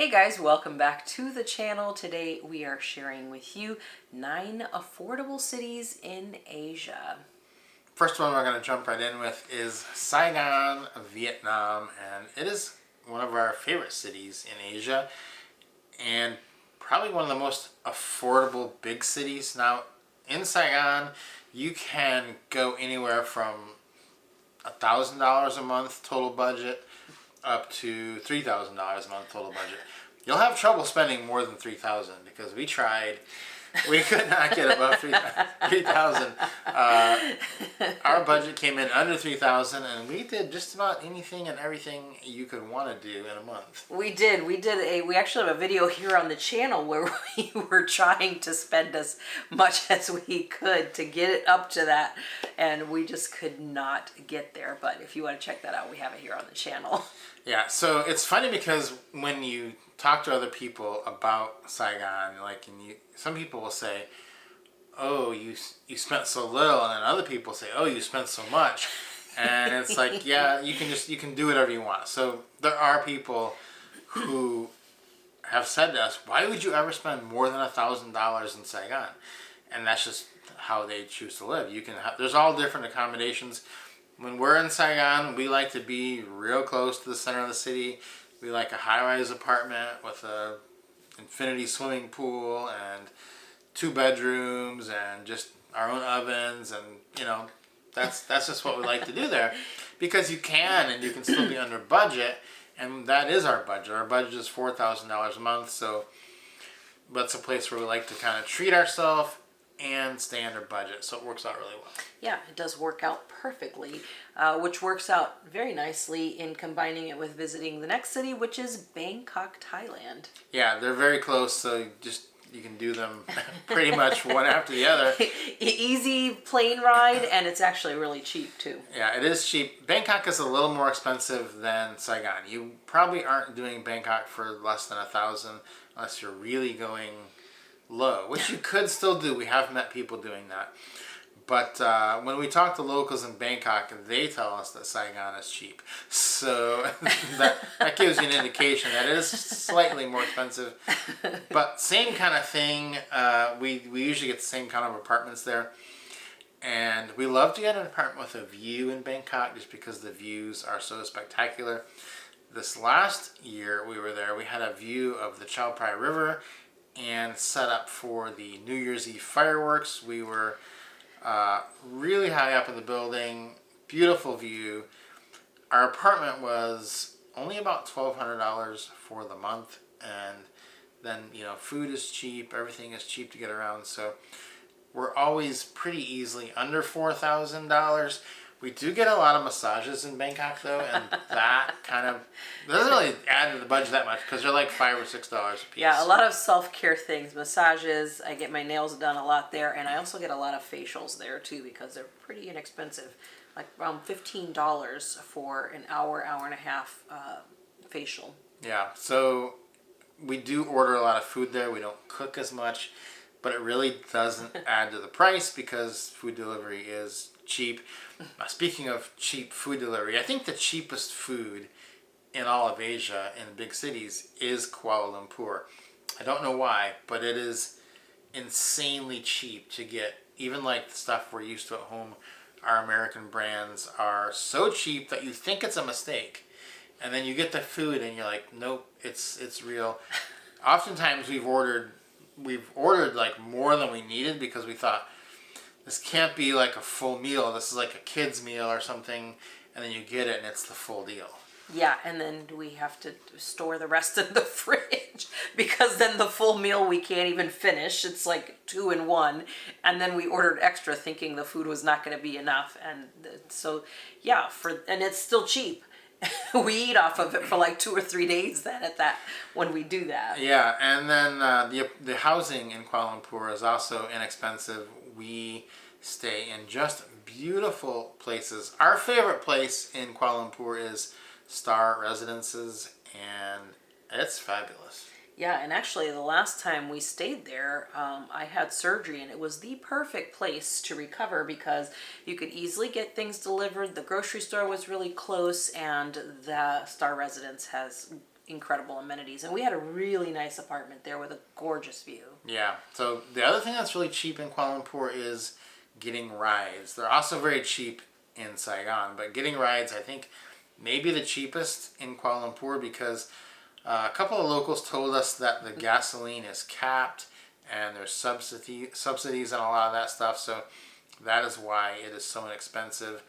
Hey guys, welcome back to the channel. Today we are sharing with you 9 affordable cities in Asia. First one we're going to jump right in with is Saigon, Vietnam, and it is one of our favorite cities in Asia and probably one of the most affordable big cities. Now, in Saigon, you can go anywhere from $1,000 a month total budget up to $3,000 a month total budget. You'll have trouble spending more than $3,000 because we tried. We could not get above 3,000. Our budget came in under 3,000, and we did just about anything and everything you could want to do in a month. We did. We actually have a video here on the channel where we were trying to spend as much as we could to get it up to that, and we just could not get there. But if you want to check that out, we have it here on the channel. Yeah, so it's funny because when you talk to other people about Saigon, some people will say, "Oh, you spent so little," and then other people say, "Oh, you spent so much," and it's like, yeah, you can do whatever you want. So there are people who have said to us, "Why would you ever spend more than $1,000 in Saigon?" And that's just how they choose to live. There's all different accommodations. When we're in Saigon, we like to be real close to the center of the city. We like a high-rise apartment with a infinity swimming pool and 2 bedrooms and just our own ovens, and that's just what we like to do there, because you can still be under budget, and that is our budget. Our budget is $4,000 a month, so that's a place where we like to kind of treat ourselves and stay under budget, so it works out really well. Yeah, it does work out perfectly, which works out very nicely in combining it with visiting the next city, which is Bangkok, Thailand. Yeah, they're very close, so you can do them pretty much one after the other. Easy plane ride, and it's actually really cheap too. Yeah, it is cheap. Bangkok is a little more expensive than Saigon. You probably aren't doing Bangkok for less than $1,000 unless you're really going low, which you could still do. We have met people doing that. But when we talk to locals in Bangkok, they tell us that Saigon is cheap. So that gives you an indication that it is slightly more expensive. But same kind of thing. We usually get the same kind of apartments there. And we love to get an apartment with a view in Bangkok just because the views are so spectacular. This last year we were there, we had a view of the Chao Phraya River and set up for the New Year's Eve fireworks. We were really high up in the building, beautiful view. Our apartment was only about $1,200 for the month, and then food is cheap, everything is cheap to get around, so we're always pretty easily under $4,000. We do get a lot of massages in Bangkok though, and that kind of doesn't really add to the budget that much because they're like $5 or $6 a piece. Yeah, a lot of self-care things, massages. I get my nails done a lot there, and I also get a lot of facials there too because they're pretty inexpensive, like around $15 for an hour and a half facial. Yeah, so we do order a lot of food there. We don't cook as much, but it really doesn't add to the price because food delivery is cheap. Speaking of cheap food delivery, I think the cheapest food in all of Asia in big cities is Kuala Lumpur. I don't know why, but it is insanely cheap to get. Even like the stuff we're used to at home, our American brands are so cheap that you think it's a mistake. And then you get the food and you're like, nope, it's real. Oftentimes we've ordered like more than we needed because we thought, this can't be like a full meal. This is like a kid's meal or something. And then you get it and it's the full deal. Yeah, and then we have to store the rest in the fridge because then the full meal we can't even finish. It's like 2 in 1. And then we ordered extra thinking the food was not going to be enough. And so, yeah, and it's still cheap. We eat off of it for like 2 or 3 days then when we do that. Yeah, and then the housing in Kuala Lumpur is also inexpensive. We stay in just beautiful places. Our favorite place in Kuala Lumpur is Star Residences, and it's fabulous. Yeah, and actually the last time we stayed there, I had surgery, and it was the perfect place to recover because you could easily get things delivered. The grocery store was really close, and the Star Residence has incredible amenities. And we had a really nice apartment there with a gorgeous view. Yeah. So the other thing that's really cheap in Kuala Lumpur is getting rides. They're also very cheap in Saigon, but getting rides, I think, maybe the cheapest in Kuala Lumpur because a couple of locals told us that the gasoline is capped and there's subsidies and a lot of that stuff. So that is why it is so inexpensive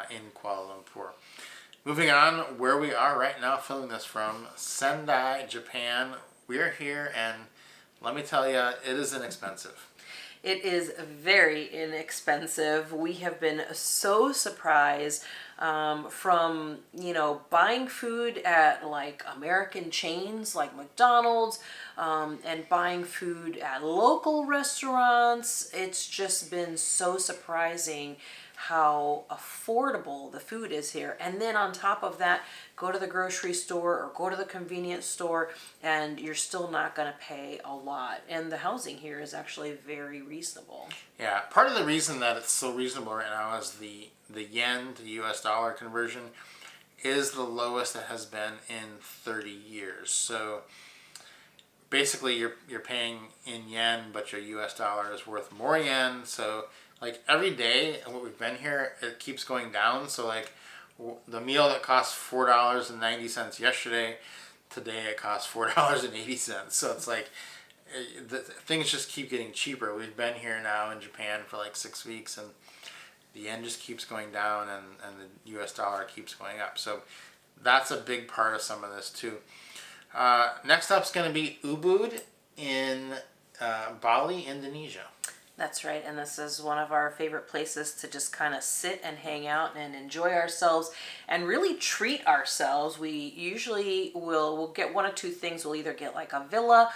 in Kuala Lumpur. Moving on, where we are right now filming this from, Sendai, Japan. We are here and let me tell you, it is inexpensive. It is very inexpensive. We have been so surprised from, buying food at like American chains like McDonald's and buying food at local restaurants. It's just been so surprising how affordable the food is here. And then on top of that, go to the grocery store or go to the convenience store and you're still not going to pay a lot. And the housing here is actually very reasonable. Yeah, part of the reason that it's so reasonable right now is the yen to US dollar conversion is the lowest it has been in 30 years. So basically you're paying in yen, but your US dollar is worth more yen. So like every day, what we've been here, it keeps going down. So like the meal that cost $4.90 yesterday, today it costs $4.80. So it's like things just keep getting cheaper. We've been here now in Japan for like 6 weeks, and the yen just keeps going down, and the US dollar keeps going up. So that's a big part of some of this too. Next up is going to be Ubud in Bali, Indonesia. That's right, and this is one of our favorite places to just kind of sit and hang out and enjoy ourselves and really treat ourselves. We usually we'll get one of two things. We'll either get like a villa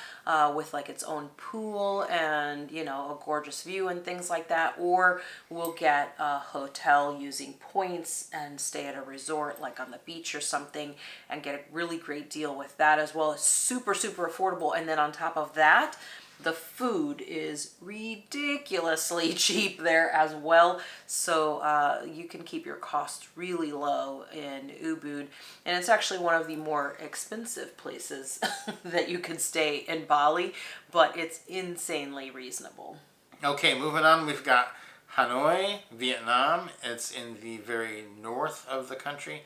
with like its own pool and a gorgeous view and things like that, or we'll get a hotel using points and stay at a resort like on the beach or something and get a really great deal with that as well. It's super, super affordable, and then on top of that, the food is ridiculously cheap there as well, so you can keep your costs really low in Ubud, and it's actually one of the more expensive places that you can stay in Bali, but it's insanely reasonable. Okay, moving on, we've got Hanoi, Vietnam. It's in the very north of the country,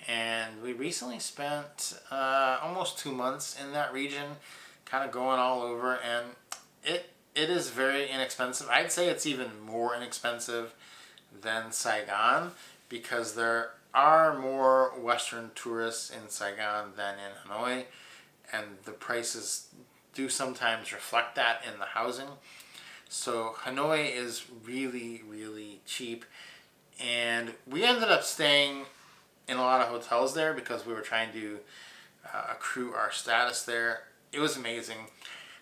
and we recently spent almost 2 months in that region, kind of going all over, and it is very inexpensive. I'd say it's even more inexpensive than Saigon because there are more Western tourists in Saigon than in Hanoi, and the prices do sometimes reflect that in the housing. So Hanoi is really, really cheap, and we ended up staying in a lot of hotels there because we were trying to accrue our status there. It was amazing.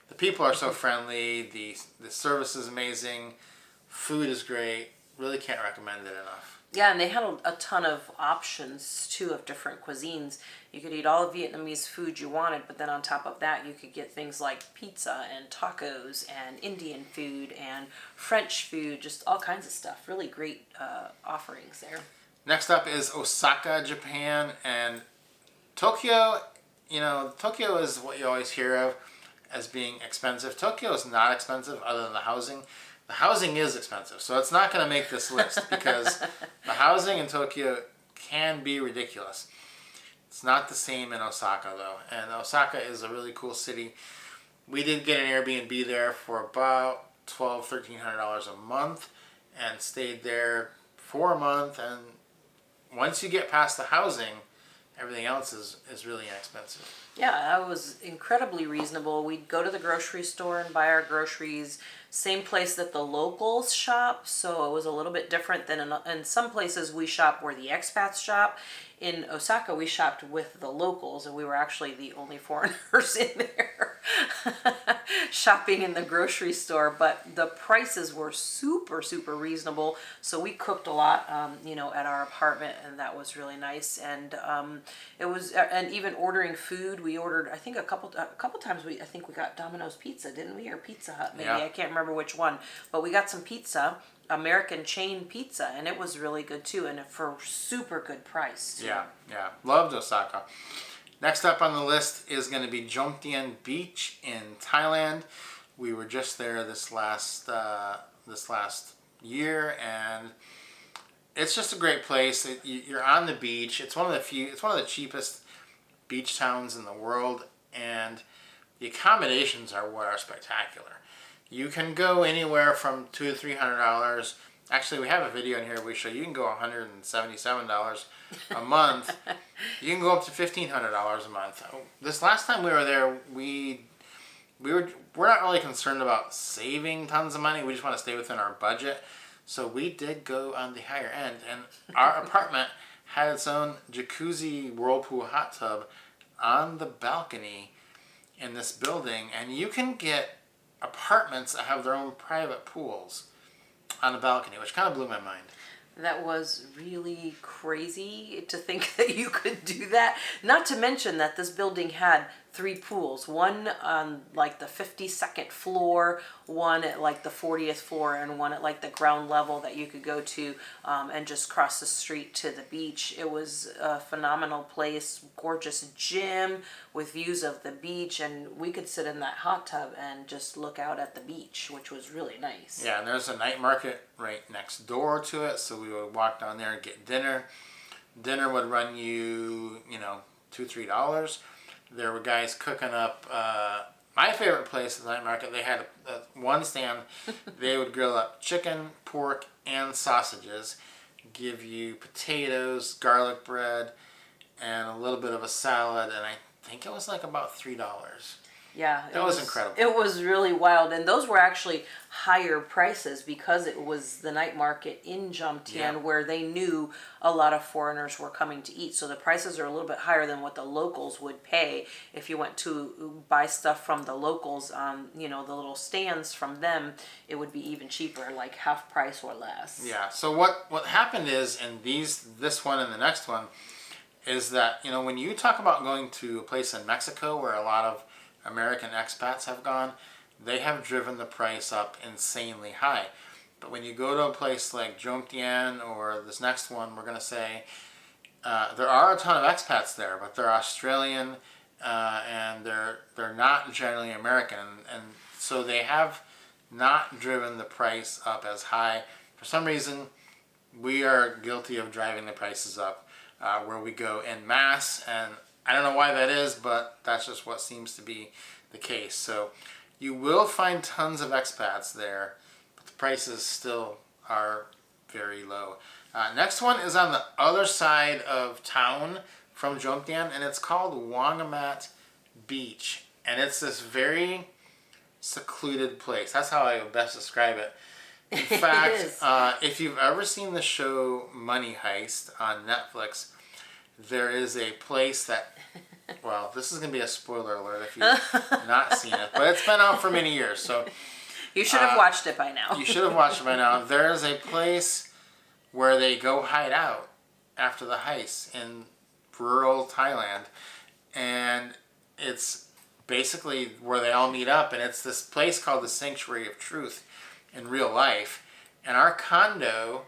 The people are so friendly. The service is amazing. Food is great. Really can't recommend it enough. Yeah, and they had a ton of options too of different cuisines. You could eat all the Vietnamese food you wanted, but then on top of that, you could get things like pizza and tacos and Indian food and French food, just all kinds of stuff. Really great offerings there. Next up is Osaka, Japan, and Tokyo. Tokyo is what you always hear of as being expensive. Tokyo is not expensive other than the housing. The housing is expensive, so it's not going to make this list because the housing in Tokyo can be ridiculous. It's not the same in Osaka though, and Osaka is a really cool city. We did get an Airbnb there for about $1,200-$1,300 a month and stayed there for a month, and once you get past the housing, everything else is really inexpensive. Yeah, that was incredibly reasonable. We'd go to the grocery store and buy our groceries, same place that the locals shop, so it was a little bit different than in some places we shop where the expats shop. In Osaka, we shopped with the locals, and we were actually the only foreigners in there shopping in the grocery store, but the prices were super, super reasonable, so we cooked a lot, at our apartment, and that was really nice, and it was, and even ordering food, we ordered, I think a couple times, I think we got Domino's Pizza, didn't we, or Pizza Hut, maybe, yeah. I can't remember which one, but we got some pizza, American chain pizza, and it was really good too, and for super good price too. Yeah, loved Osaka. Next up on the list is going to be Jomtien Beach in Thailand. We were just there this last year, and it's just a great place. You're on the beach. It's one of the cheapest beach towns in the world, and the accommodations are what are spectacular. You can go anywhere from $200 to $300. Actually, we have a video in here where we show you can go $177 a month. You can go up to $1,500 a month. This last time we were there, we're not really concerned about saving tons of money. We just want to stay within our budget. So we did go on the higher end, and our apartment had its own jacuzzi whirlpool hot tub on the balcony in this building, and you can get apartments that have their own private pools on the balcony, which kind of blew my mind. That was really crazy to think that you could do that. Not to mention that this building had 3 pools. One on like the 52nd floor, one at like the 40th floor, and one at like the ground level that you could go to and just cross the street to the beach. It was a phenomenal place, gorgeous gym with views of the beach, and we could sit in that hot tub and just look out at the beach, which was really nice. Yeah, and there's a night market right next door to it, so we would walk down there and get dinner. Dinner would run you, $2-3. There were guys cooking up. My favorite place at the night market, they had one stand. They would grill up chicken, pork, and sausages, give you potatoes, garlic bread, and a little bit of a salad, and I think it was like about $3. Yeah, that was incredible. It was really wild, and those were actually higher prices because it was the night market in Jomtien where they knew a lot of foreigners were coming to eat. So the prices are a little bit higher than what the locals would pay if you went to buy stuff from the locals. The little stands from them, it would be even cheaper, like half price or less. Yeah. So what happened is, in this one and the next one, is that when you talk about going to a place in Mexico where a lot of American expats have gone, they have driven the price up insanely high. But when you go to a place like Jomtien or this next one, we're going to say, there are a ton of expats there, but they're Australian and they're not generally American. And so they have not driven the price up as high. For some reason, we are guilty of driving the prices up where we go en masse, and I don't know why that is, but that's just what seems to be the case. So you will find tons of expats there, but the prices still are very low. Next one is on the other side of town from Jomtien, and it's called Wongamat Beach. And it's this very secluded place. That's how I would best describe it. In fact, if you've ever seen the show Money Heist on Netflix, there is a place that, well, this is going to be a spoiler alert if you've not seen it, but it's been out for many years, so... You should have watched it by now. You should have watched it by now. There is a place where they go hide out after the heist in rural Thailand, and it's basically where they all meet up, and it's this place called the Sanctuary of Truth in real life, and our condo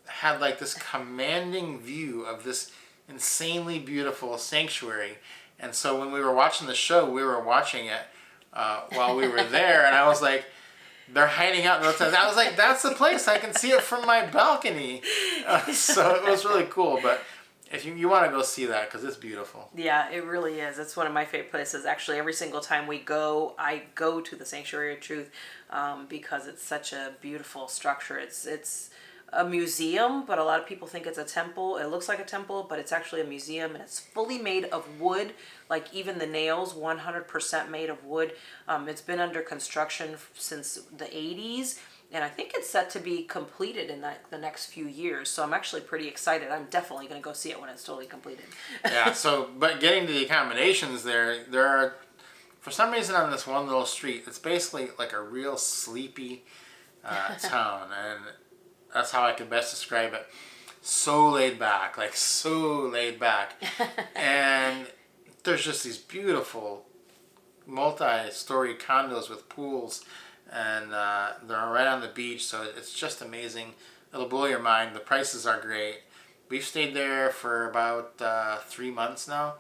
had like this commanding view of this insanely beautiful sanctuary. And so when we were watching the show, we were watching it while we were there, and I was like, they're hiding out in the I was like, that's the place, I can see it from my balcony. So it was really cool. But if you want to go see that, because it's beautiful. Yeah, it really is. It's one of my favorite places. Actually, every single time we go, I go to the Sanctuary of Truth because it's such a beautiful structure. It's a museum, but a lot of people think it's a temple. It looks like a temple, but it's actually a museum, and it's fully made of wood. Like even the nails, 100% made of wood. It's been under construction since the 80s, and I think it's set to be completed in the next few years. So I'm actually pretty excited. I'm definitely going to go see it when it's totally completed. Yeah. So, but getting to the accommodations there are, for some reason, on this one little street, it's basically like a real sleepy town, and that's how I could best describe it. So laid back, and there's just these beautiful multi-story condos with pools, and they're right on the beach, so it's just amazing. It'll blow your mind. The prices are great. We've stayed there for about 3 months now,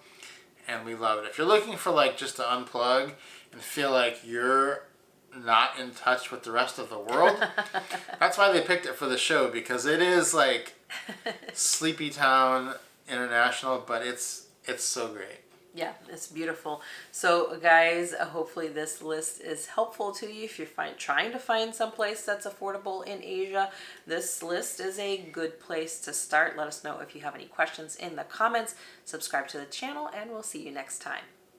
and we love it. If you're looking for like just to unplug and feel like you're not in touch with the rest of the world, that's why they picked it for the show, because it is like Sleepy Town International, but it's so great. Yeah, it's beautiful. So guys, hopefully this list is helpful to you if you're trying to find some place that's affordable in Asia. This list is a good place to start. Let us know if you have any questions in the comments. Subscribe to the channel, and we'll see you next time.